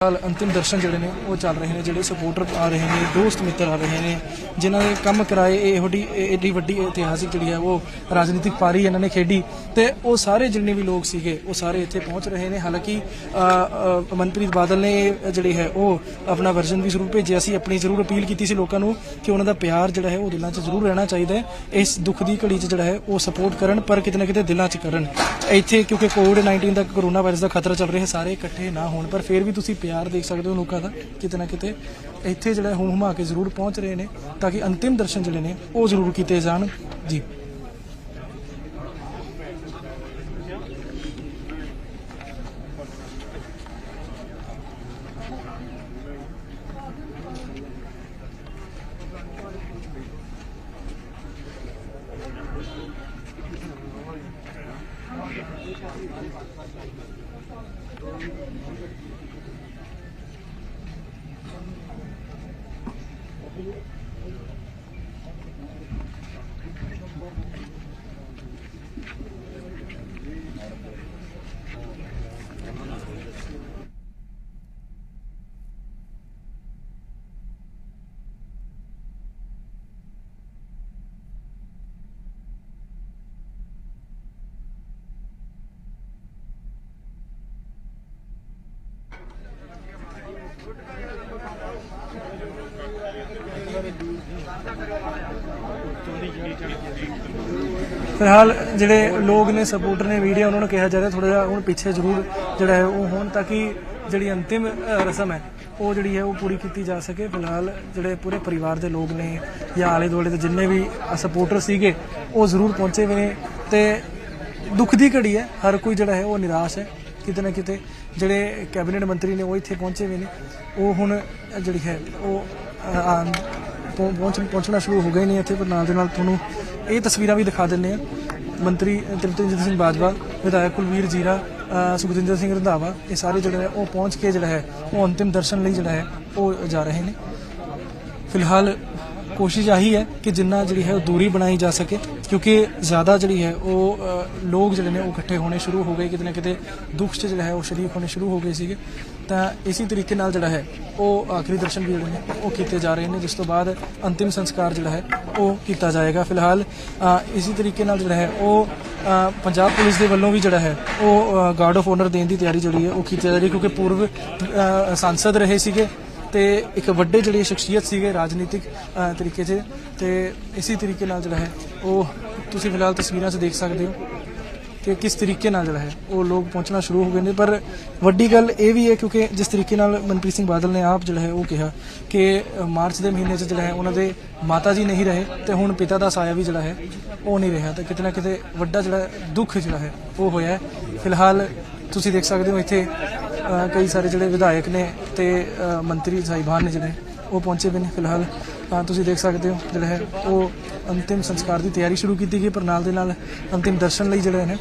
हाल अंतिम दर्शन जोड़े ने वो चल रहे हैं, जोड़े सपोर्टर आ रहे हैं, दोस्त मित्र आ रहे हैं जिन्होंने कम कराए एडी वड्डी इतिहासिक जी है वो राजनीतिक पारी इन्होंने खेडी तो वो सारे जिन्ने भी लोग सीगे वो सारे इतने पहुँच रहे हैं। हालांकि मनप्रीत बादल ने जी है वो अपना वर्जन भी जरूर भेजा सी, अपनी जरूर अपील की सी लोगों को कि उन्होंने प्यार जोड़ा है वो दिलों च जरूर रहना चाहिए, इस दुख की घड़ी जोड़ा है वो सपोर्ट करन पर कितने कितने दिलों च करन इत्थे, क्योंकि कोविड-19 का कोरोना वायरस का खतरा चल रहा है, सारे इकट्ठे ना होने पर फिर भी तुसीं प्यार देख सकते हो लोगों का किते ना किते इत्थे जिहड़ा हुम हुमा के जरूर पहुँच रहे हैं ताकि अंतिम दर्शन जिहड़े ने वो जरूर किए जान जी। फिलहाल जोड़े लोग ने सपोर्टर ने मीडिया उन्होंने कहा जा रहा थोड़ा जहा हूँ पीछे जरूर जोड़ा है वो हो ताकि जी अंतिम रस्म है वो जी है वो पूरी की जा सके। फिलहाल जोड़े पूरे परिवार के लोग ने या आले दुआले के जिन्ने भी सपोर्टर सीगे वो जरूर पहुँचे हुए हैं तो दुख की घड़ी है, हर कोई जोड़ा है वो निराश है किते ना किते। जोड़े कैबिनेट मंत्री ने वो इतने पहुँचे हुए हैं वो हुण जी है वो पहुँचना शुरू हो गए हैं इतने, पर नाल दे नाल तुहानूं ये तस्वीरां भी दिखा दिंदे हैं। मंत्री तृप्तिरंजन सिंह बाजवा, विधायक कुलवीर जीरा, सुखजिंदर सिंह रंधावा ये सारे जोड़े वो पहुँच के जोड़ा है वो अंतिम दर्शन लिए जोड़ा है वो जा रहे हैं। फिलहाल कोशिश यही है कि जिन्ना जी है दूरी बनाई जा सके, क्योंकि ज़्यादा जी है वो लोग जोड़े ने वो इकट्ठे होने शुरू हो गए, किते ना किते दुख से जो है वो शरीक होने शुरू हो गए थे। तो इसी तरीके नाल जोड़ा है वो आखिरी दर्शन भी जोड़े ने वो किए जा रहे हैं, जिस तो बाद अंतिम संस्कार जोड़ा है वो किया जाएगा। फिलहाल इसी तरीके नाल जोड़ा है वो पंजाब पुलिस के वलों भी जोड़ा है वो गार्ड ऑफ ऑनर देने की तैयारी जी है वो की जा रही है, क्योंकि पूर्व सांसद रहे थे तो एक वड्डे जिहड़े शख्सियत सीगे राजनीतिक तरीके से, तो इसी तरीके नाल जिहड़ा है वो तुसीं फिलहाल तस्वीरां से देख सकते हो कि किस तरीके नाल जिहड़ा है वो लोग पहुँचना शुरू हो गए हैं। पर वड्डी गल ये भी है क्योंकि जिस तरीके नाल मनप्रीत सिंह बादल ने आप जिहड़ा है वो कहा कि मार्च के महीने जिहड़ा है उन्होंने माता जी नहीं रहे तो हुण पिता का साया भी जिहड़ा है वो नहीं रहा, तो किते ना किते वड्डा जिहड़ा दुख जिहड़ा है वो होया है। फिलहाल तुसीं देख सकते हो इत्थे कई सारे जोड़े विधायक ने ते मंत्री साहिबान ने जोड़े वो पहुँचे हुए हैं। फिलहाल तुसीं देख सकते हो जोड़ा है वो अंतिम संस्कार की तैयारी शुरू की गई, पर नाल दे नाल अंतिम दर्शन लिए जोड़े ने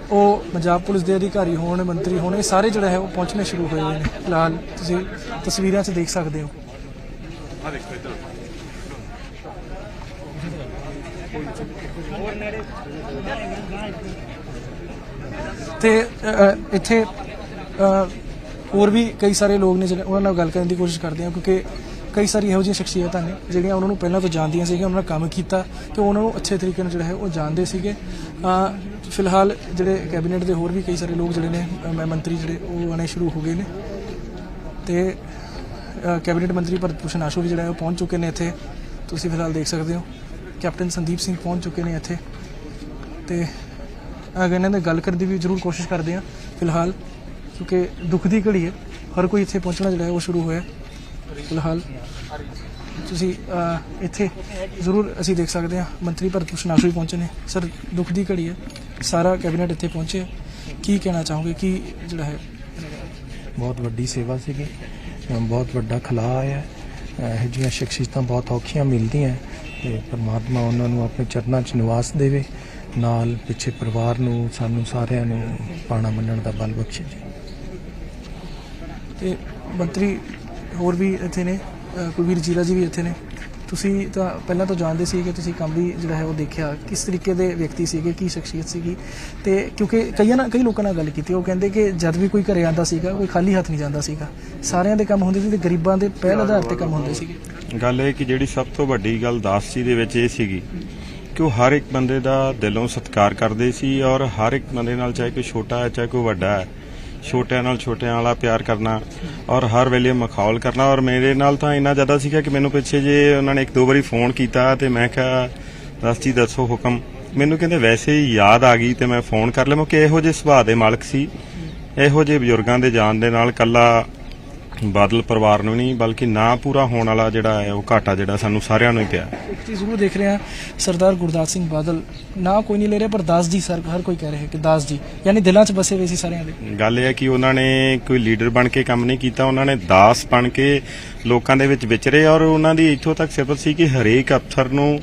वो पंजाब पुलिस के अधिकारी होने मंत्री होने सारे जोड़ा है वो पहुँचने शुरू हुए हैं। फिलहाल तुसीं तस्वीरां से देख सकते हो। ते इत्थे होर भी कई सारे लोग ने जिन्हें उन्होंने गल करने की कोशिश करते हैं, क्योंकि कई सारी यहो जी शख्सियत ने जिहड़ियां उन्होंने पहला तो जानदियां सी, उन्होंने काम किया तो उन्होंने अच्छे तरीके जो है वो जानते थे। फिलहाल जोड़े कैबिनेट के होर भी कई सारे लोग जोड़े ने मंत्री जोड़े वो आने शुरू हो गए हैं, तो कैबिनेट मंत्री भरत भूषण आशू भी जोड़ा है पहुँच चुके हैं इत्थे, तुसीं फिलहाल देख सकते हो। कैप्टन संदीप सिंह पहुँच चुके हैं इत्थे, तो अगर इन्होंने गल करने की भी जरूर कोशिश करते हैं फिलहाल, क्योंकि दुख की घड़ी है, हर कोई इत्थे पहुँचना जो है वो शुरू होया। फिलहाल तुसीं इत्थे जरूर असीं देख सकते हैं मंत्री भरत भूषण आशू भी पहुँचे ने। सर दुख की घड़ी है, सारा कैबिनेट इत्थे पहुँचे, की कहना चाहोगे कि जोड़ा है बहुत वड्डी सेवा सी, बहुत वड्डा खला है, यह जिहियां शख्सियतां बहुत औखियां मिलदियां ते परमात्मा उन्होंने अपने चरणों च निवास देवे, नाल पिछे परिवार नूं सानूं सारिआं नूं पाणा मनण दा बल बख्शे जी। ते मंत्री होर भी इत्थे ने, कुलवीर जीरा जी भी इत्थे ने, ਤੁਸੀਂ ਤਾਂ ਪਹਿਲਾਂ ਤੋਂ ਜਾਣਦੇ ਸੀ ਕਿ ਤੁਸੀਂ ਕੰਮ ਵੀ ਜਿਹੜਾ ਹੈ ਉਹ ਦੇਖਿਆ, ਕਿਸ ਤਰੀਕੇ ਦੇ ਵਿਅਕਤੀ ਸੀਗੇ, ਕੀ ਸ਼ਖਸੀਅਤ ਸੀਗੀ। ਤੇ ਕਿਉਂਕਿ ਕਈ ਲੋਕਾਂ ਨਾਲ ਗੱਲ ਕੀਤੀ, ਉਹ ਕਹਿੰਦੇ ਕਿ ਜਦ ਵੀ ਕੋਈ ਘਰੇ ਆਉਂਦਾ ਸੀਗਾ ਕੋਈ ਖਾਲੀ ਹੱਥ ਨਹੀਂ ਜਾਂਦਾ ਸੀਗਾ, ਸਾਰਿਆਂ ਦੇ ਕੰਮ ਹੁੰਦੇ ਸੀ ਤੇ ਗਰੀਬਾਂ ਦੇ ਪਹਿਲ ਆਧਾਰ ਤੇ ਕੰਮ ਹੁੰਦੇ ਸੀਗੇ। ਗੱਲ ਇਹ ਕਿ ਜਿਹੜੀ ਸਭ ਤੋਂ ਵੱਡੀ ਗੱਲ ਦਾਸ ਜੀ ਦੇ ਵਿੱਚ ਇਹ ਸੀਗੀ ਕਿ ਉਹ ਹਰ ਇੱਕ ਬੰਦੇ ਦਾ ਦਿਲੋਂ ਸਤਿਕਾਰ ਕਰਦੇ ਸੀ, ਔਰ ਹਰ ਇੱਕ ਬੰਦੇ ਨਾਲ ਚਾਹੇ ਕੋਈ ਛੋਟਾ ਹੈ ਚਾਹੇ ਕੋਈ ਵੱਡਾ ਹੈ, ਛੋਟਿਆਂ ਨਾਲ ਛੋਟਿਆਂ ਵਾਲਾ ਪਿਆਰ ਕਰਨਾ ਔਰ ਹਰ ਵੇਲੇ ਮਖੌਲ ਕਰਨਾ। ਔਰ ਮੇਰੇ ਨਾਲ ਤਾਂ ਇੰਨਾ ਜ਼ਿਆਦਾ ਸੀਗਾ ਕਿ ਮੈਨੂੰ ਪਿੱਛੇ ਜੇ ਉਹਨਾਂ ਨੇ 1-2 ਵਾਰੀ ਫੋਨ ਕੀਤਾ ਤੇ ਮੈਂ ਕਿਹਾ ਦਾਸ ਜੀ ਦੱਸੋ ਹੁਕਮ, ਮੈਨੂੰ ਕਹਿੰਦੇ ਵੈਸੇ ਹੀ ਯਾਦ ਆ ਗਈ ਤੇ ਮੈਂ ਫੋਨ ਕਰ ਲਿਆ ਕਿ ਇਹੋ ਜਿਹੇ ਸੁਭਾਅ ਦੇ ਮਾਲਕ ਸੀ। ਇਹੋ ਜਿਹੇ ਬਜ਼ੁਰਗਾਂ ਦੇ ਜਾਣ ਦੇ ਨਾਲ ਕੱਲਾ ਬਾਦਲ ਪਰਿਵਾਰ ਨੂੰ ਨਹੀਂ ਬਲਕਿ ਨਾ ਪੂਰਾ ਹੋਣ ਵਾਲਾ ਜਿਹੜਾ ਹੈ ਉਹ ਘਾਟਾ ਜਿਹੜਾ ਸਾਨੂੰ ਸਾਰਿਆਂ ਨੂੰ ਹੀ ਪਿਆ। ਇੱਕ ਚੀਜ਼ ਜ਼ਰੂਰ ਦੇਖ ਰਹੇ ਹਾਂ, ਸਰਦਾਰ ਗੁਰਦਾਸ ਸਿੰਘ ਬਾਦਲ ਨਾ ਕੋਈ ਨਹੀਂ ਲੈ ਰਿਹਾ, ਪਰ ਦਾਸ ਜੀ ਸਰ ਹਰ ਕੋਈ ਕਹਿ ਰਿਹਾ ਕਿ ਦਾਸ ਜੀ, ਯਾਨੀ ਦਿਲਾਂ 'ਚ ਬਸੇ ਹੋਏ ਸੀ ਸਾਰਿਆਂ ਦੇ। ਗੱਲ ਇਹ ਹੈ ਕਿ ਉਹਨਾਂ ਨੇ ਕੋਈ ਲੀਡਰ ਬਣ ਕੇ ਕੰਮ ਨਹੀਂ ਕੀਤਾ, ਉਹਨਾਂ ਨੇ ਦਾਸ ਬਣ ਕੇ ਲੋਕਾਂ ਦੇ ਵਿੱਚ ਵਿਚਰੇ। ਔਰ ਉਹਨਾਂ ਦੀ ਇੱਥੋਂ ਤੱਕ ਸਿਫਤ ਸੀ ਕਿ ਹਰੇਕ ਅਫਸਰ ਨੂੰ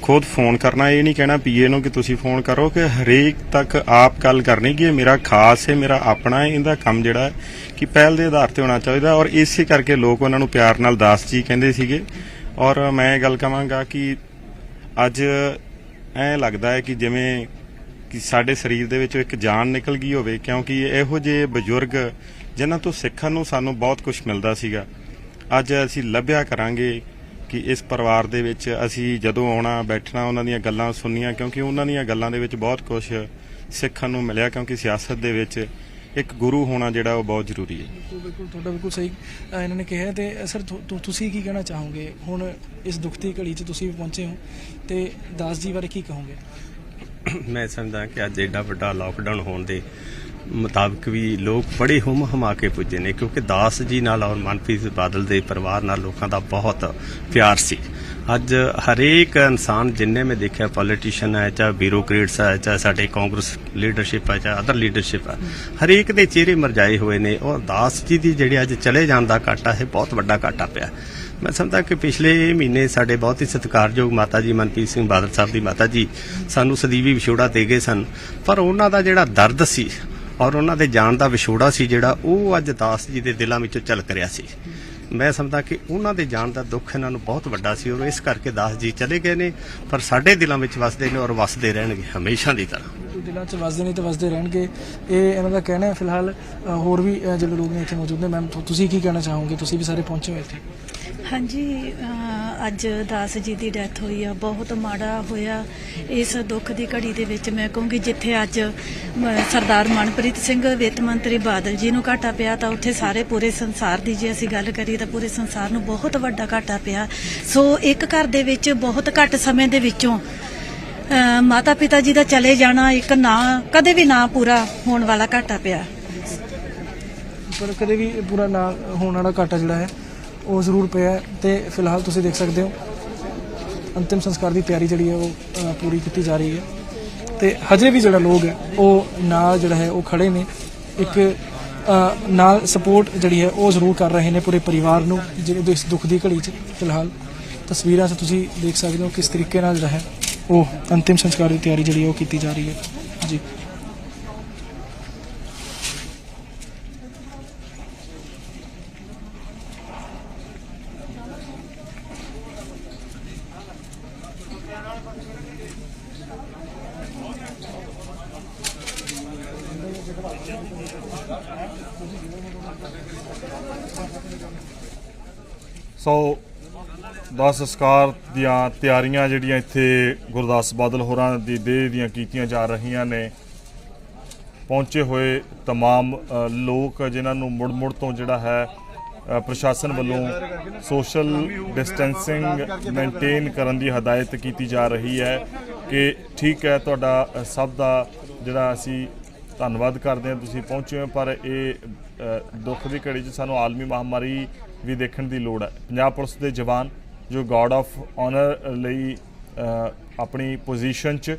ਖੁਦ ਫੋਨ ਕਰਨਾ, ਇਹ ਨਹੀਂ ਕਹਿਣਾ ਪੀਏ ਨੂੰ ਕਿ ਤੁਸੀਂ ਫੋਨ ਕਰੋ, ਕਿ ਹਰੇਕ ਤੱਕ ਆਪ ਗੱਲ ਕਰਨੀ ਕਿ ਇਹ ਮੇਰਾ ਖਾਸ ਹੈ, ਮੇਰਾ ਆਪਣਾ ਹੈ, ਇਹਦਾ ਕੰਮ ਜਿਹੜਾ ਹੈ ਕਿ ਪਹਿਲ ਦੇ ਆਧਾਰ ਤੇ ਹੋਣਾ ਚਾਹੀਦਾ। ਔਰ ਇਸੇ ਕਰਕੇ ਲੋਕ ਉਹਨਾਂ ਨੂੰ ਪਿਆਰ ਨਾਲ ਦਾਸ ਜੀ ਕਹਿੰਦੇ ਸੀਗੇ। ਔਰ ਮੈਂ ਗੱਲ ਕਹਾਂਗਾ ਕਿ ਅੱਜ ਐਂ ਲੱਗਦਾ ਹੈ ਕਿ ਜਿਵੇਂ ਕਿ ਸਾਡੇ ਸਰੀਰ ਦੇ ਵਿੱਚੋਂ ਇੱਕ ਜਾਨ ਨਿਕਲ ਗਈ ਹੋਵੇ, ਕਿਉਂਕਿ ਇਹੋ ਜਿਹੇ ਬਜ਼ੁਰਗ ਜਿਨ੍ਹਾਂ ਤੋਂ ਸਿੱਖਣ ਨੂੰ ਸਾਨੂੰ ਬਹੁਤ ਕੁਝ ਮਿਲਦਾ ਸੀਗਾ, ਅੱਜ ਅਸੀਂ ਲੱਭਿਆ ਕਰਾਂਗੇ ਕਿ ਇਸ ਪਰਿਵਾਰ ਦੇ ਵਿੱਚ ਅਸੀਂ ਜਦੋਂ ਆਉਣਾ ਬੈਠਣਾ ਉਹਨਾਂ ਦੀਆਂ ਗੱਲਾਂ ਸੁਣਨੀਆਂ, ਕਿਉਂਕਿ ਉਹਨਾਂ ਦੀਆਂ ਗੱਲਾਂ ਦੇ ਵਿੱਚ ਬਹੁਤ ਕੁਝ ਸਿੱਖਣ ਨੂੰ ਮਿਲਿਆ। ਕਿਉਂਕਿ ਸਿਆਸਤ ਦੇ ਵਿੱਚ ਇੱਕ ਗੁਰੂ ਹੋਣਾ ਜਿਹੜਾ ਉਹ ਬਹੁਤ ਜ਼ਰੂਰੀ ਹੈ। ਬਿਲਕੁਲ ਤੁਹਾਡਾ ਬਿਲਕੁਲ ਸਹੀ ਇਹਨਾਂ ਨੇ ਕਿਹਾ। ਤੇ ਸਰ ਤੁਸੀਂ ਕੀ ਕਹਿਣਾ ਚਾਹੋਗੇ ਹੁਣ ਇਸ ਦੁੱਖ ਦੀ ਘੜੀ 'ਚ ਤੁਸੀਂ ਵੀ ਪਹੁੰਚੇ ਹੋ ਤੇ ਦਾਸ ਜੀ ਬਾਰੇ ਕੀ ਕਹੋਗੇ? ਮੈਂ ਸਮਝਦਾ ਕਿ ਅੱਜ ਐਡਾ ਵੱਡਾ ਲਾਕਡਾਊਨ ਹੋਣ ਦੇ ਮੁਤਾਬਕ ਵੀ ਲੋਕ ਬੜੇ ਹੁਮ ਹਮਾ ਕੇ ਪੁੱਜੇ ਨੇ, ਕਿਉਂਕਿ ਦਾਸ ਜੀ ਨਾਲ ਔਰ ਮਨਪ੍ਰੀਤ ਬਾਦਲ ਦੇ ਪਰਿਵਾਰ ਨਾਲ ਲੋਕਾਂ ਦਾ ਬਹੁਤ ਪਿਆਰ ਸੀ। ਅੱਜ ਹਰੇਕ ਇਨਸਾਨ ਜਿੰਨੇ ਮੈਂ ਦੇਖਿਆ, ਪੋਲੀਟੀਸ਼ੀਅਨ ਹੈ ਚਾਹੇ ਬਿਊਰੋਕਰੇਟਸ ਹੈ ਚਾਹੇ ਸਾਡੇ ਕਾਂਗਰਸ ਲੀਡਰਸ਼ਿਪ ਹੈ ਚਾਹੇ ਅਦਰ ਲੀਡਰਸ਼ਿਪ ਹੈ, ਹਰੇਕ ਦੇ ਚਿਹਰੇ ਮੁਰਝਾਏ ਹੋਏ ਨੇ। ਔਰ ਦਾਸ ਜੀ ਦੀ ਜਿਹੜੇ ਅੱਜ ਚਲੇ ਜਾਣ ਦਾ ਘਾਟਾ ਹੈ ਬਹੁਤ ਵੱਡਾ ਘਾਟਾ ਪਿਆ। ਮੈਂ ਸਮਝਦਾ ਕਿ ਪਿਛਲੇ ਮਹੀਨੇ ਸਾਡੇ ਬਹੁਤ ਹੀ ਸਤਿਕਾਰਯੋਗ ਮਾਤਾ ਜੀ ਮਨਪ੍ਰੀਤ ਸਿੰਘ ਬਾਦਲ ਸਾਹਿਬ ਦੀ ਮਾਤਾ ਜੀ ਸਾਨੂੰ ਸਦੀਵੀ ਵਿਛੋੜਾ ਦੇ ਗਏ ਸਨ, ਪਰ ਉਹਨਾਂ ਦਾ ਜਿਹੜਾ ਦਰਦ ਸੀ ਔਰ ਉਹਨਾਂ ਦੇ ਜਾਣ ਦਾ ਵਿਛੋੜਾ ਸੀ ਜਿਹੜਾ ਉਹ ਅੱਜ ਦਾਸ ਜੀ ਦੇ ਦਿਲਾਂ ਵਿੱਚੋਂ ਝਲਕ ਰਿਹਾ ਸੀ। ਮੈਂ ਸਮਝਦਾ ਕਿ ਉਹਨਾਂ ਦੇ ਜਾਣ ਦਾ ਦੁੱਖ ਇਹਨਾਂ ਨੂੰ ਬਹੁਤ ਵੱਡਾ ਸੀ ਔਰ ਇਸ ਕਰਕੇ ਦਾਸ ਜੀ ਚਲੇ ਗਏ ਨੇ, ਪਰ ਸਾਡੇ ਦਿਲਾਂ ਵਿੱਚ ਵਸਦੇ ਨੇ ਔਰ ਵਸਦੇ ਰਹਿਣਗੇ ਹਮੇਸ਼ਾ ਦੀ ਤਰ੍ਹਾਂ। ਦਿਲਾਂ 'ਚ ਵਸਦੇ ਨੇ ਤੇ ਵਸਦੇ ਰਹਿਣਗੇ, ਇਹ ਇਹਨਾਂ ਦਾ ਕਹਿਣਾ ਹੈ। ਫਿਲਹਾਲ ਹੋਰ ਵੀ ਜਿਹੜੇ ਲੋਕ ਨੇ ਇੱਥੇ ਮੌਜੂਦ ਨੇ। ਮੈਮ ਤੁਸੀਂ ਕੀ ਕਹਿਣਾ ਚਾਹੋਗੇ? ਤੁਸੀਂ ਵੀ ਸਾਰੇ ਪਹੁੰਚੇ ਹੋ ਇੱਥੇ। ਹਾਂਜੀ, ਅੱਜ ਦਾਸ ਜੀ ਦੀ ਡੈਥ ਹੋਈ ਆ, ਬਹੁਤ ਮਾੜਾ ਹੋਇਆ। ਇਸ ਦੁੱਖ ਦੀ ਘੜੀ ਦੇ ਵਿੱਚ ਮੈਂ ਕਹੂੰਗੀ ਜਿੱਥੇ ਅੱਜ ਸਰਦਾਰ ਮਨਪ੍ਰੀਤ ਸਿੰਘ ਵਿੱਤ ਮੰਤਰੀ ਬਾਦਲ ਜੀ ਨੂੰ ਘਾਟਾ ਪਿਆ, ਤਾਂ ਉੱਥੇ ਸਾਰੇ ਪੂਰੇ ਸੰਸਾਰ ਦੀ ਜੇ ਅਸੀਂ ਗੱਲ ਕਰੀਏ ਤਾਂ ਪੂਰੇ ਸੰਸਾਰ ਨੂੰ ਬਹੁਤ ਵੱਡਾ ਘਾਟਾ ਪਿਆ। ਸੋ ਇੱਕ ਘਰ ਦੇ ਵਿੱਚ ਬਹੁਤ ਘੱਟ ਸਮੇਂ ਦੇ ਵਿੱਚੋਂ ਮਾਤਾ ਪਿਤਾ ਜੀ ਦਾ ਚਲੇ ਜਾਣਾ ਇੱਕ ਨਾ ਕਦੇ ਵੀ ਨਾ ਪੂਰਾ ਹੋਣ ਵਾਲਾ ਘਾਟਾ ਪਿਆ। ਪਰ ਕਦੇ ਵੀ ਪੂਰਾ ਨਾ ਹੋਣ ਵਾਲਾ ਘਾਟਾ ਜਿਹੜਾ ਹੈ ਉਹ ਜ਼ਰੂਰ ਪਿਆ। ਤੇ ਫਿਲਹਾਲ ਤੁਸੀਂ ਦੇਖ ਸਕਦੇ ਹੋ ਅੰਤਿਮ ਸੰਸਕਾਰ ਦੀ ਤਿਆਰੀ ਜਿਹੜੀ ਹੈ ਉਹ ਪੂਰੀ ਕੀਤੀ ਜਾ ਰਹੀ ਹੈ ਤੇ ਹਜੇ ਵੀ ਜਿਹੜਾ ਲੋਕ ਹੈ ਉਹ ਨਾਲ ਜਿਹੜਾ ਹੈ ਉਹ ਖੜੇ ਨੇ, ਇੱਕ ਨਾਲ ਸਪੋਰਟ ਜਿਹੜੀ ਹੈ ਉਹ ਜ਼ਰੂਰ ਕਰ ਰਹੇ ਨੇ ਪੂਰੇ ਪਰਿਵਾਰ ਨੂੰ ਜਿਹੜੇ ਇਸ ਦੁੱਖ ਦੀ ਘੜੀ 'ਚ। ਫਿਲਹਾਲ ਤਸਵੀਰਾਂ 'ਚ ਤੁਸੀਂ ਦੇਖ ਸਕਦੇ ਹੋ ਕਿਸ ਤਰੀਕੇ ਨਾਲ ਜਿਹੜਾ ਹੈ ਉਹ ਅੰਤਿਮ ਸੰਸਕਾਰ ਦੀ ਤਿਆਰੀ ਜਿਹੜੀ ਹੈ ਉਹ ਕੀਤੀ ਜਾ ਰਹੀ ਹੈ ਜੀ। ਸੋ ਦਾਸ ਸੰਸਕਾਰ ਦੀਆਂ ਤਿਆਰੀਆਂ ਜਿਹੜੀਆਂ ਇੱਥੇ ਗੁਰਦਾਸ ਬਾਦਲ ਹੋਰਾਂ ਦੀ ਦੇਹ ਦੀਆਂ ਕੀਤੀਆਂ ਜਾ ਰਹੀਆਂ ਨੇ। ਪਹੁੰਚੇ ਹੋਏ तमाम ਲੋਕ ਜਿਨ੍ਹਾਂ ਨੂੰ ਮੁੜ ਤੋਂ ਜਿਹੜਾ ਹੈ ਪ੍ਰਸ਼ਾਸਨ ਵੱਲੋਂ ਸੋਸ਼ਲ ਡਿਸਟੈਂਸਿੰਗ ਮੇਨਟੇਨ ਕਰਨ ਦੀ ਹਦਾਇਤ ਕੀਤੀ ਜਾ ਰਹੀ ਹੈ ਕਿ ਠੀਕ ਹੈ, ਤੁਹਾਡਾ ਸਭ ਦਾ ਜਿਹੜਾ ਅਸੀਂ ਧੰਨਵਾਦ ਕਰਦੇ ਹਾਂ, ਤੁਸੀਂ ਪਹੁੰਚੇ ਹੋ। ਪਰ ਇਹ ਦੁੱਖ ਦੀ ਘੜੀ 'ਚ ਸਾਨੂੰ ਆਲਮੀ ਮਹਾਮਾਰੀ ਵੀ ਦੇਖਣ ਦੀ ਲੋੜ ਹੈ। ਪੰਜਾਬ ਪੁਲਿਸ ਦੇ ਜਵਾਨ ਜੋ ਗਾਰਡ ਆਫ ਆਨਰ ਲਈ ਆਪਣੀ ਪੋਜੀਸ਼ਨ 'ਚ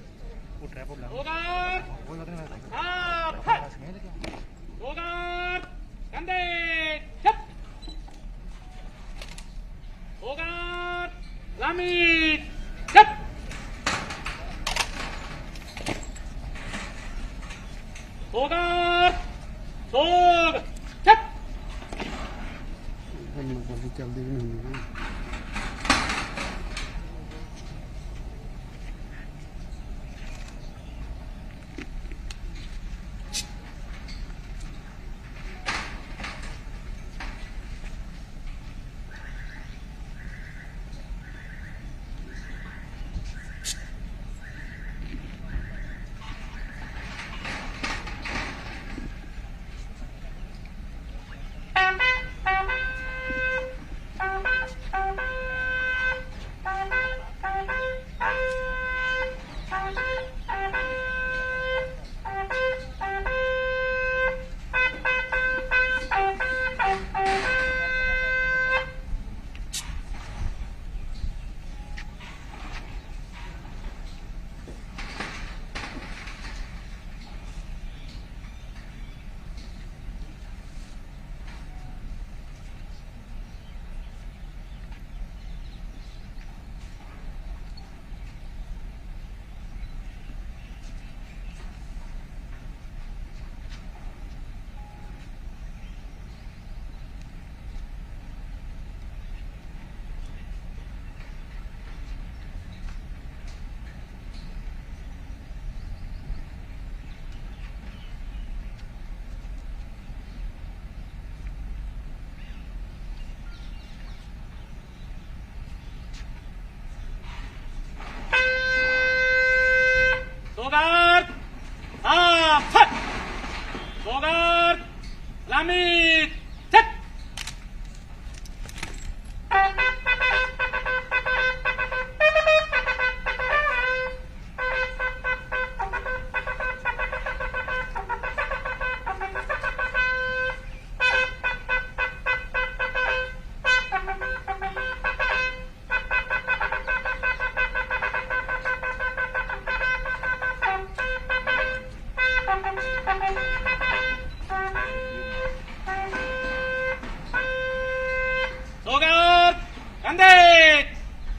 सोगर कंधे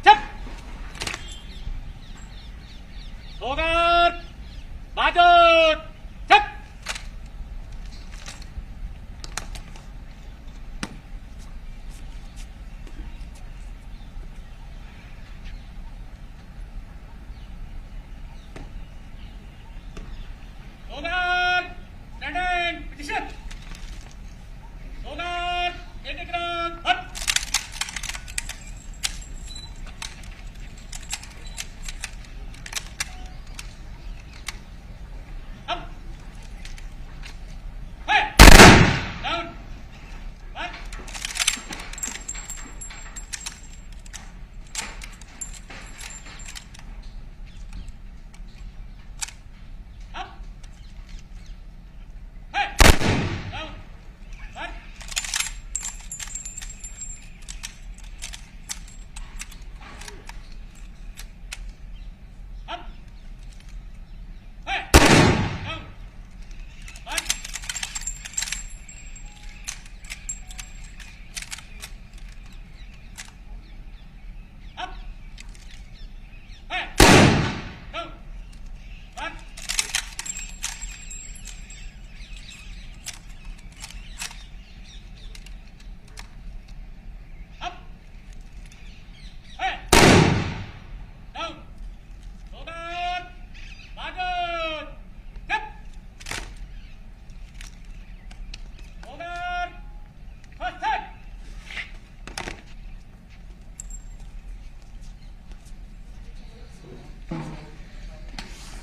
चप सोगर बाजू चप सोगर स्टैंडिंग पोजीशन सोगर एक ग्राउंड हट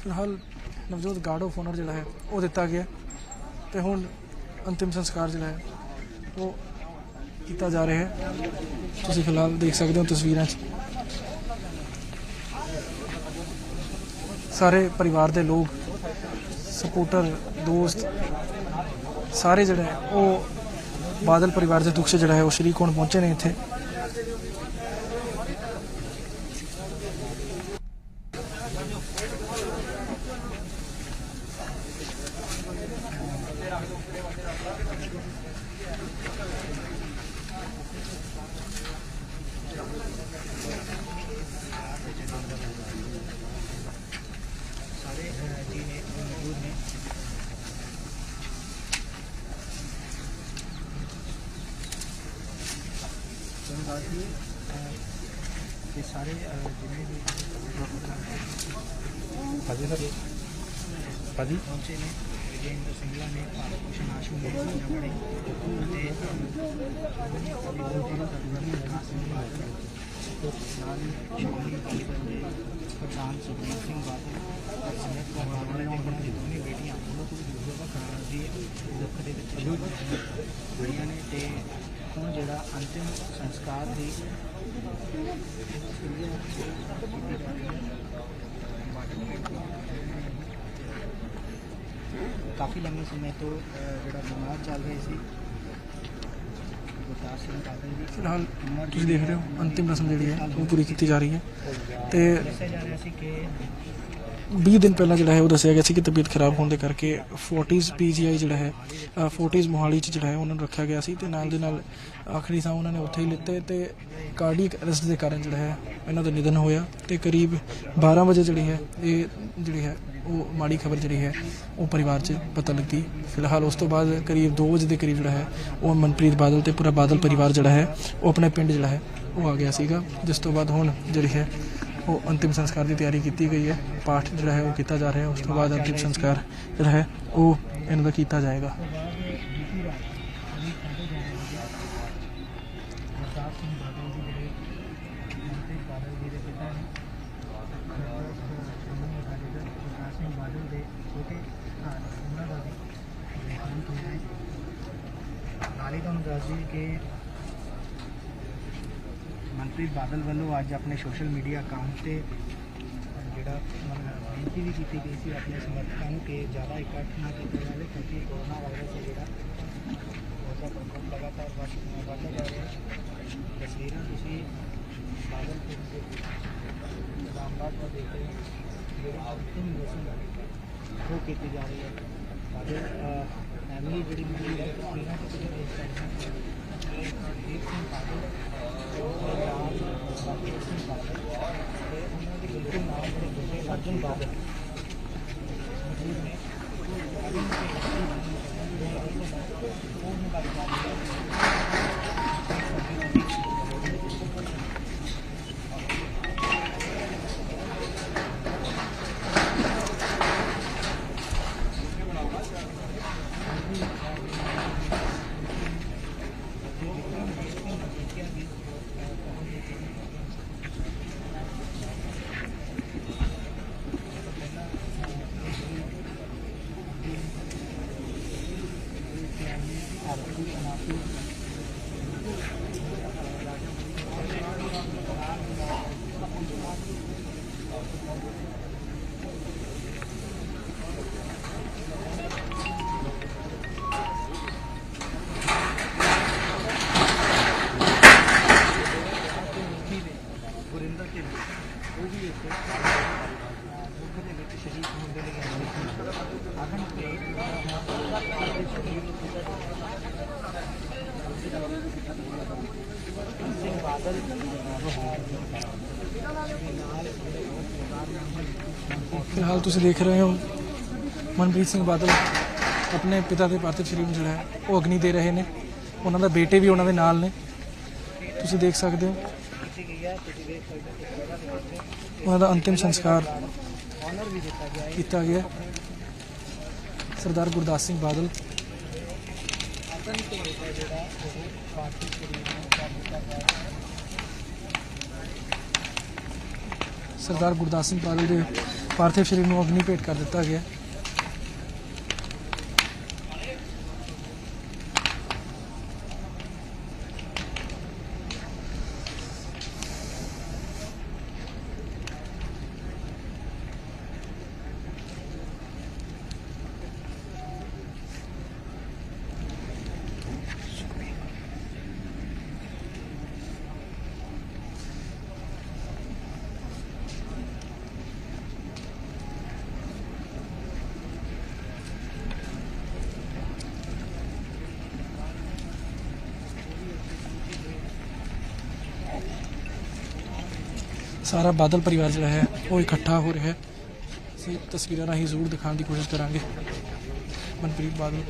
ਫਿਲਹਾਲ ਨਵਜੋਤ ਗਾਰਡ ਆਫ ਆਨਰ ਜਿਹੜਾ ਹੈ ਉਹ ਦਿੱਤਾ ਗਿਆ ਤੇ ਹੁਣ ਅੰਤਿਮ ਸੰਸਕਾਰ ਜਿਹੜਾ ਹੈ ਉਹ ਕੀਤਾ ਜਾ ਰਿਹਾ ਹੈ। ਤੁਸੀਂ ਫਿਲਹਾਲ ਦੇਖ ਸਕਦੇ ਹੋ ਤਸਵੀਰਾਂ 'ਚ ਸਾਰੇ ਪਰਿਵਾਰ ਦੇ ਲੋਕ ਸਪੋਰਟਰ ਦੋਸਤ ਸਾਰੇ ਜਿਹੜੇ ਹੈ ਉਹ ਬਾਦਲ ਪਰਿਵਾਰ ਦੇ ਦੁੱਖ 'ਚ ਜਿਹੜਾ ਹੈ ਉਹ ਸ਼ਰੀਕ ਹੋਣ ਪਹੁੰਚੇ ਨੇ ਇੱਥੇ। ये सारे जिन्हें भी पहुंचे ने विजेंद्र सिंगला ने भारत भूषण आशु ने बड़े प्रधान सुखबीर सिंह बादल सिमरत कौर बादल ने अपनी दोनों बेटियां जी दुख के बड़िया ने ते ਹੁਣ ਜਿਹੜਾ ਅੰਤਿਮ ਸੰਸਕਾਰ ਦੀ ਕਾਫੀ ਲੰਮੇ ਸਮੇਂ ਤੋਂ ਜਿਹੜਾ ਬਿਮਾਰ ਚੱਲ ਰਹੇ ਸੀ ਗੁਰਦਾਸ ਸਿੰਘ ਬਾਦਲ ਜੀ ਫਿਲਹਾਲ ਤੁਸੀਂ ਦੇਖ ਰਹੇ ਹੋ ਅੰਤਿਮ ਰਸਮ ਜਿਹੜੀ ਹੈ ਉਹ ਪੂਰੀ ਕੀਤੀ ਜਾ ਰਹੀ ਹੈ ਤੇ ਦੱਸਿਆ ਜਾ ਰਿਹਾ ਸੀ ਕਿ 20 ਦਿਨ ਪਹਿਲਾਂ ਜਿਹੜਾ ਹੈ ਉਹ ਦੱਸਿਆ ਗਿਆ ਸੀ ਕਿ ਤਬੀਅਤ ਖਰਾਬ ਹੋਣ ਦੇ ਕਰਕੇ ਫੋਰਟਿਸ ਪੀਜੀਆਈ ਜਿਹੜਾ ਹੈ ਫੋਰਟਿਸ ਮੋਹਾਲੀ 'ਚ ਜਿਹੜਾ ਹੈ ਉਹਨਾਂ ਨੂੰ ਰੱਖਿਆ ਗਿਆ ਸੀ ਤੇ ਨਾਲ ਦੇ ਨਾਲ ਆਖਰੀ ਸਾਹ ਉਹਨਾਂ ਨੇ ਉੱਥੇ ਹੀ ਲਿੱਤੇ ਤੇ ਕਾਰਡੀਅਕ ਅਰੈਸਟ ਦੇ ਕਾਰਨ ਜਿਹੜਾ ਹੈ ਇਹਨਾਂ ਦਾ ਨਿਧਨ ਹੋਇਆ ਤੇ ਕਰੀਬ 12 ਵਜੇ ਜਿਹੜੀ ਹੈ ਇਹ ਜਿਹੜੀ ਹੈ ਉਹ ਮਾੜੀ ਖਬਰ ਜਿਹੜੀ ਹੈ ਉਹ ਪਰਿਵਾਰ 'ਚ ਪਤਾ ਲੱਗੀ। ਫਿਲਹਾਲ ਉਸ ਤੋਂ ਬਾਅਦ ਕਰੀਬ 2 ਵਜੇ ਦੇ ਕਰੀਬ ਜਿਹੜਾ ਹੈ ਉਹ ਮਨਪ੍ਰੀਤ ਬਾਦਲ ਤੇ ਪੂਰਾ ਬਾਦਲ ਪਰਿਵਾਰ ਜਿਹੜਾ ਹੈ ਉਹ ਆਪਣੇ ਪਿੰਡ ਜਿਹੜਾ ਹੈ ਉਹ ਆ ਗਿਆ ਸੀਗਾ, ਜਿਸ ਤੋਂ ਬਾਅਦ ਹੁਣ ਜਿਹੜੀ ਹੈ ਉਹ ਅੰਤਿਮ ਸੰਸਕਾਰ ਦੀ ਤਿਆਰੀ ਕੀਤੀ ਗਈ ਹੈ। ਪਾਠ ਜਿਹੜਾ ਹੈ ਉਹ ਕੀਤਾ ਜਾ ਰਿਹਾ ਹੈ, ਉਸ ਤੋਂ ਬਾਅਦ ਅੰਤਿਮ ਸੰਸਕਾਰ ਜਿਹੜਾ ਹੈ ਉਹ ਇਹਨਾਂ ਦਾ ਕੀਤਾ ਜਾਏਗਾ। कि मनप्रीत बादल वालों अज अपने सोशल मीडिया अकाउंट से जोड़ा बेनती भी की गई थी अपने समर्थकों को कि ज़्यादा इकट्ठ ना किया जाए क्योंकि कोरोना वायरस है जोड़ा उसका प्रकोप लगातार बढ़ता जा रहा है। तस्वीर बादल रामबाग में देख रहे हैं जो अंतिम रस्म वो की जा रही है। बादल फैमिली जी तस्वीर देख सकते हैं। ਫਿਲਹਾਲ ਤੁਸੀਂ ਦੇਖ ਰਹੇ ਹੋ ਮਨਪ੍ਰੀਤ ਸਿੰਘ ਬਾਦਲ ਆਪਣੇ ਪਿਤਾ ਦੇ ਪਾਰਥਿਵ ਸਰੀਰ ਨੂੰ ਜਿਹੜਾ ਹੈ ਉਹ ਅਗਨੀ ਦੇ ਰਹੇ ਨੇ। ਉਹਨਾਂ ਦਾ ਬੇਟੇ ਵੀ ਉਹਨਾਂ ਦੇ ਨਾਲ ਨੇ, ਤੁਸੀਂ ਦੇਖ ਸਕਦੇ ਹੋ। ਉਹਨਾਂ ਦਾ ਅੰਤਿਮ ਸੰਸਕਾਰ ਕੀਤਾ ਗਿਆ। ਸਰਦਾਰ ਗੁਰਦਾਸ ਸਿੰਘ ਬਾਦਲ ਸਰਦਾਰ ਗੁਰਦਾਸ ਸਿੰਘ ਬਾਦਲ ਦੇ ਪਾਰਥਿਵ ਸਰੀਰ ਨੂੰ ਅਗਨੀ ਭੇਟ ਕਰ ਦਿੱਤਾ ਗਿਆ। सारा बादल परिवार जो है वो इकट्ठा हो रहा है। ਅਸੀਂ ਤਸਵੀਰਾਂ ਰਾਹੀਂ ਜ਼ਰੂਰ ਦਿਖਾਉਣ ਦੀ ਕੋਸ਼ਿਸ਼ ਕਰਾਂਗੇ। ਮਨਪ੍ਰੀਤ ਬਾਦਲ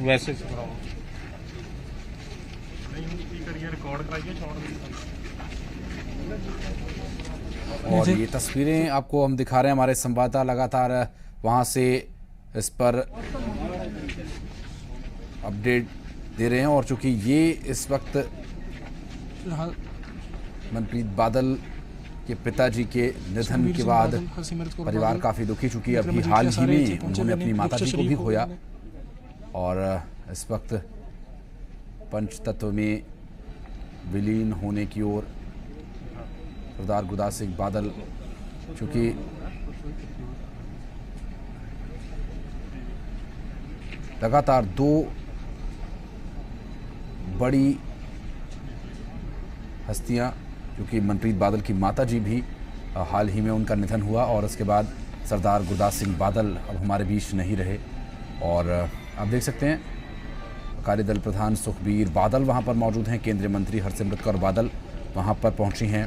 ਵੈਸੇ ਕਰਾਓ ਨਹੀਂ ਹੁਣ ਕੀ ਕਰੀਏ ਰਿਕਾर्ड ਕਰਾਈਏ ਸ਼ਾਰਟ और ये तस्वीरें आपको हम दिखा रहे हैं, हमारे संवाददाता लगातार वहां से इस पर अपडेट दे रहे हैं। और चूंकि ये इस वक्त फिलहाल मनप्रीत बादल के पिताजी के निधन के बाद परिवार काफी दुखी, चूंकि अभी हाल ही में उन्होंने अपनी माताजी को भी खोया और इस वक्त पंचतत्व में विलीन होने की ओर सरदार गुरदास सिंह बादल, चूंकि लगातार दो बड़ी हस्तियां, क्योंकि मनप्रीत बादल की माताजी भी हाल ही में उनका निधन हुआ और उसके बाद सरदार गुरदास सिंह बादल अब हमारे बीच नहीं रहे। और आप देख सकते हैं अकाली दल प्रधान सुखबीर बादल वहां पर मौजूद हैं, केंद्रीय मंत्री हरसिमरत कौर बादल वहां पर पहुंची हैं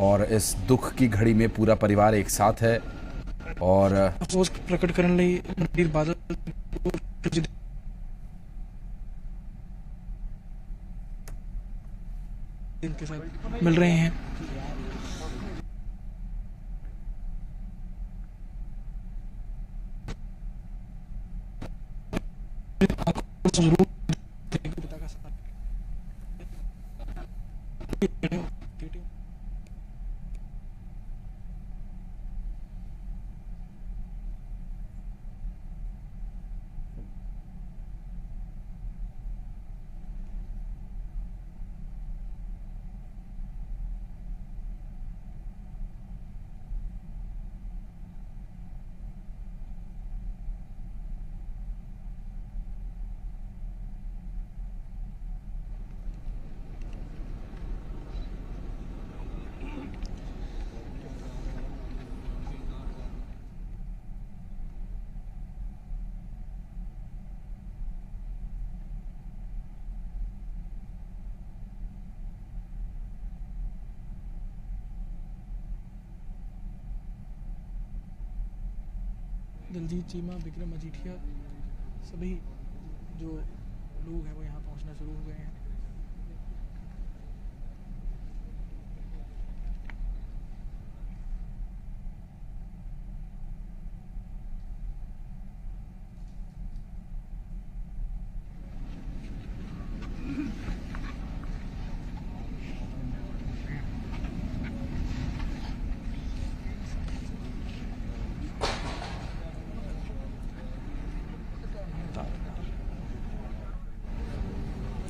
और इस दुख की घड़ी में पूरा परिवार एक साथ है। और अफसोस प्रकट करने ਲਈ ਮਨਪ੍ਰੀਤ ਬਾਦਲ इनके साथ मिल रहे हैं। जरूर पिता का साथ दिलजीत चीमा, विक्रम मजीठिया, सभी जो लोग हैं वो यहाँ पहुँचना शुरू हो गए हैं।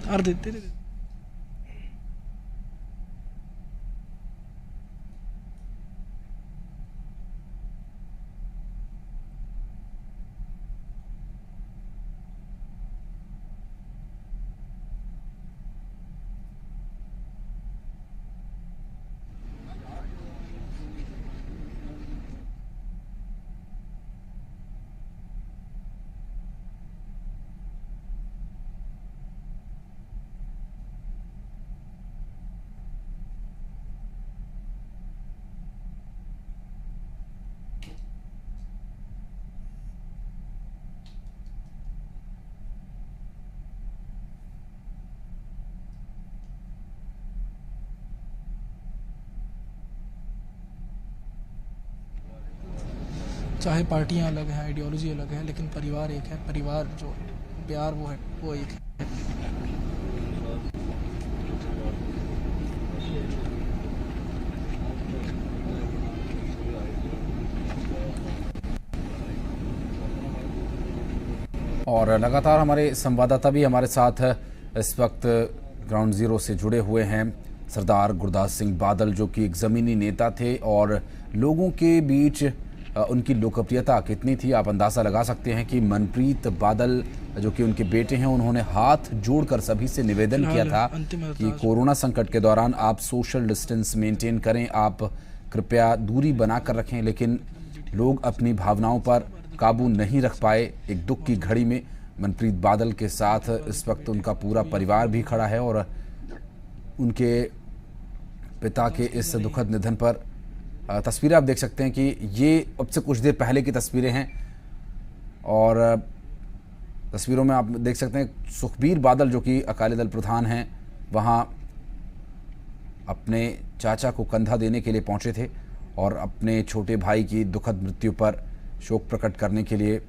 और देते थे चाहे पार्टियां अलग हैं, आइडियोलॉजी अलग है, लेकिन परिवार एक है। परिवार जो प्यार वो है वो एक है। और लगातार हमारे संवाददाता भी हमारे साथ इस वक्त ग्राउंड जीरो से जुड़े हुए हैं। सरदार गुरदास सिंह बादल जो कि एक ज़मीनी नेता थे और लोगों के बीच उनकी लोकप्रियता कितनी थी आप अंदाज़ा लगा सकते हैं कि मनप्रीत बादल जो कि उनके बेटे हैं उन्होंने हाथ जोड़कर सभी से निवेदन किया था कि कोरोना संकट के दौरान आप सोशल डिस्टेंस मेंटेन करें, आप कृपया दूरी बनाकर रखें। लेकिन लोग अपनी भावनाओं पर काबू नहीं रख पाए। एक दुख की घड़ी में मनप्रीत बादल के साथ इस वक्त उनका पूरा परिवार भी खड़ा है और उनके पिता के इस दुखद निधन पर तस्वीरें आप देख सकते हैं कि ये अब से कुछ देर पहले की तस्वीरें हैं और तस्वीरों में आप देख सकते हैं सुखबीर बादल जो कि अकाली दल प्रधान हैं वहाँ अपने चाचा को कंधा देने के लिए पहुँचे थे और अपने छोटे भाई की दुखद मृत्यु पर शोक प्रकट करने के लिए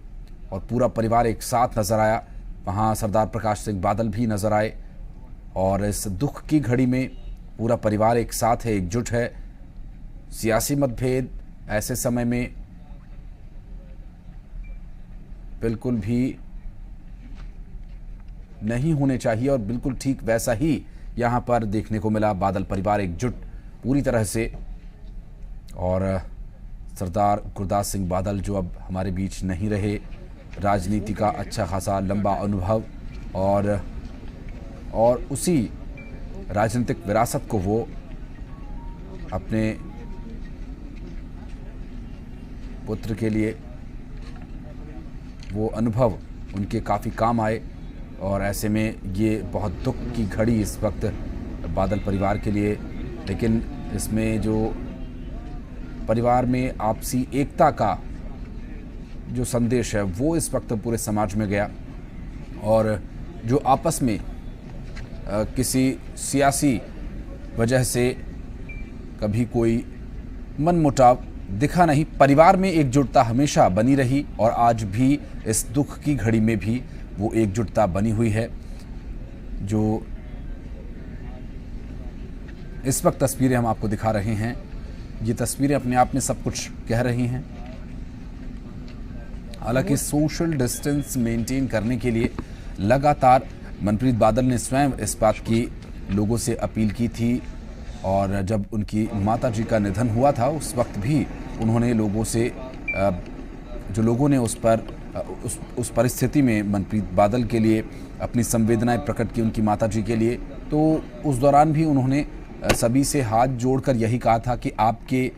और पूरा परिवार एक साथ नजर आया। वहाँ सरदार प्रकाश सिंह बादल भी नजर आए और इस दुख की घड़ी में पूरा परिवार एक साथ है, एकजुट है। सियासी मतभेद ऐसे समय में बिल्कुल भी नहीं होने चाहिए और बिल्कुल ठीक वैसा ही यहाँ पर देखने को मिला। बादल परिवार एकजुट पूरी तरह से और सरदार गुरदास सिंह बादल जो अब हमारे बीच नहीं रहे, राजनीति का अच्छा खासा लंबा अनुभव और उसी राजनीतिक विरासत को वो अपने पुत्र के लिए वो अनुभव उनके काफ़ी काम आए और ऐसे में ये बहुत दुख की घड़ी इस वक्त बादल परिवार के लिए। लेकिन इसमें जो परिवार में आपसी एकता का जो संदेश है वो इस वक्त पूरे समाज में गया और जो आपस में किसी सियासी वजह से कभी कोई मनमुटाव दिखा नहीं, परिवार में एकजुटता हमेशा बनी रही और आज भी इस दुख की घड़ी में भी वो एकजुटता बनी हुई है। जो इस वक्त तस्वीरें हम आपको दिखा रहे हैं, ये तस्वीरें अपने आप में सब कुछ कह रही हैं। हालांकि सोशल डिस्टेंस मेंटेन करने के लिए लगातार मनप्रीत बादल ने स्वयं इस बात की लोगों से अपील की थी और जब उनकी माताजी का निधन हुआ था उस वक्त भी उन्होंने लोगों से जो लोगों ने उस परिस्थिति में मनप्रीत बादल के लिए अपनी संवेदनाएं प्रकट की उनकी माताजी के लिए, तो उस दौरान भी उन्होंने सभी से हाथ जोड़कर यही कहा था कि आपके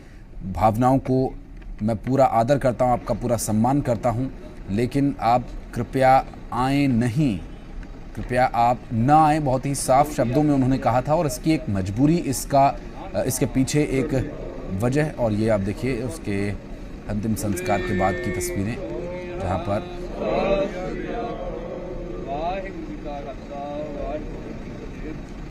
भावनाओं को मैं पूरा आदर करता हूं, आपका पूरा सम्मान करता हूं, लेकिन आप कृपया आएँ नहीं, कृपया आप ना आए। बहुत ही साफ शब्दों में उन्होंने कहा था और इसकी एक मजबूरी, इसके पीछे एक वजह, और ये आप देखिए उसके अंतिम संस्कार के बाद की तस्वीरें। जहां पर वाहिगुरू जी का खालसा वाहिगुरू जी की फतेह।